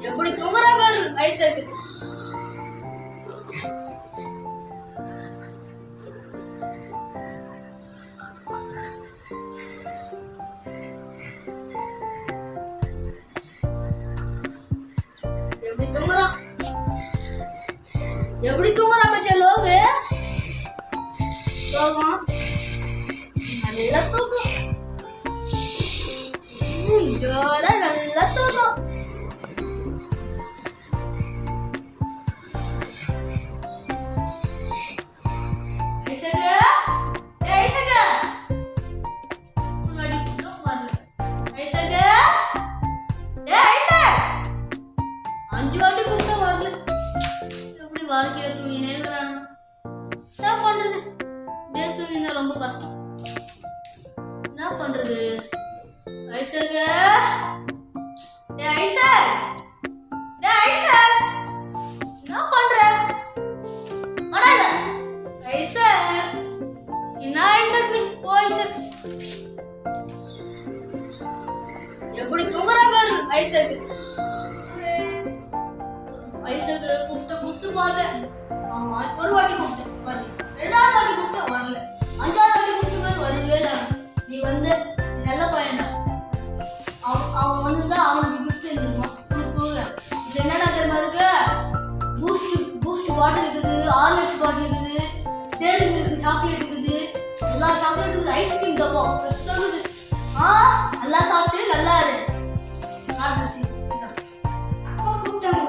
எப்படி தூங்குறாங்க ஐசக். எப்படி தூங்குறான் எப்படி தூங்குறா பச்சை லோகு தூக்கம் நல்ல தூக்கம் ஜோர நல்ல தூக்கம். அஞ்சு வாட்டி கூப்பிட்டா வரல. எப்படி வாழ்க்கையில தூங்கினே இருக்கிறாங்க. என்ன பண்றது? அப்படியே தூங்கினா ரொம்ப கஷ்டம். என்ன பண்றது? ஐசக் ஐசக் ஐசக் என்ன பண்ற? ஐசக் என்ன ஐசக் நீ போ. ஐசக் எப்படி தூங்குறாங்க ஐசக். ஐசக் கூப்பிட்டு பார்த்தேன். ஆமா ஒரு வாட்டி கூப்பிட்டேன் வரல. ரெண்டாவது வாட்டி கூப்பிட்டேன் வரல. அஞ்சாவது வாட்டி கூப்பிட்டு வரவே இல்லை. நீ வந்து நல்ல பையன் தான். அவன் வந்துதான் அவனுக்கு கிஃப்ட் இருந்துருவான். இது என்னடா தெரியுமா இருக்கு? பூஸ்ட் பாட்டில் இருக்குது, ஹார்லிக்ஸ் பாட்டில் இருக்குது, டேரி மில்க் சாக்லேட் இருக்குது, எல்லா சாக்லேட் இருக்குது, ஐஸ்கிரீம் டப்பா சொல்லுது. நல்லா சாப்பிட்டு நல்லா இரு. அப்பா கூப்பிட்டாங்க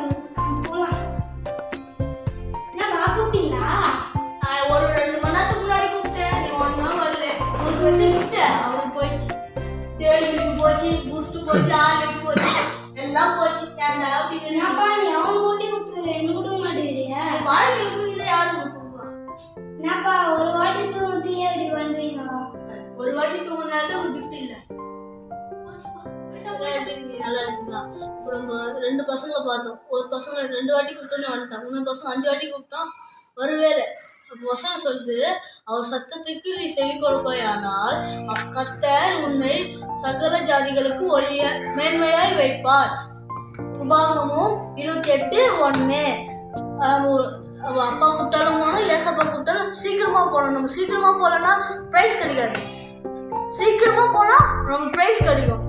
போலாம். நான் கூப்பிட்டீங்களா? ஒரு 2 மணி நேரத்துக்கு முன்னாடி கூப்பிட்டேன். நீ ஒன்னா வரல. உனக்கு வந்து கிஃப்ட் அவனுக்கு போயிடுச்சு. டேரி மில்க் போச்சு, பூஸ்ட் போச்சு, ஹார்லிக்ஸ் போச்சு, எல்லாம் போச்சு. ஏன்டா அப்படி என்னப்பா நீ அவன் கூட்டி கொடுத்துரு, என்ன கொடுக்க மாட்டேங்கிறியா? வாழ்க்கைக்கு இதை யாரு கொடுப்பா? என்னப்பா ஒரு வாட்டி தூங்கி எப்படி பண்றீங்க? ஒரு வாட்டி தூங்கினாலும் ஒரு கிஃப்ட் இல்ல. நல்லா இருக்குங்களா? இப்போ நம்ம 2 பசங்க பார்த்தோம். ஒரு பசங்க 2 வாட்டி கூப்பிட்டோன்னே வந்துட்டான். இன்னொரு பசங்க 5 வாட்டி கூப்பிட்டோம் வரவே இல்லை. அப்போ வசனம் சொல்லுது, அவர் சத்தத்துக்கு நீ செவி கொடுப்பாயானால் கர்த்தர் உன்னை சகல ஜாதிகளுக்கு ஒளிய மேன்மையாய் வைப்பார். உபாகமும் 28:1. அப்பா கூப்பிட்டாலும் போகணும், ஏசப்பா கூப்பிட்டாலும் சீக்கிரமா போகணும். நம்ம சீக்கிரமா போகலன்னா ப்ரைஸ் கிடைக்காது. சீக்கிரமா போனா நம்ம ப்ரைஸ் கிடைக்கும்.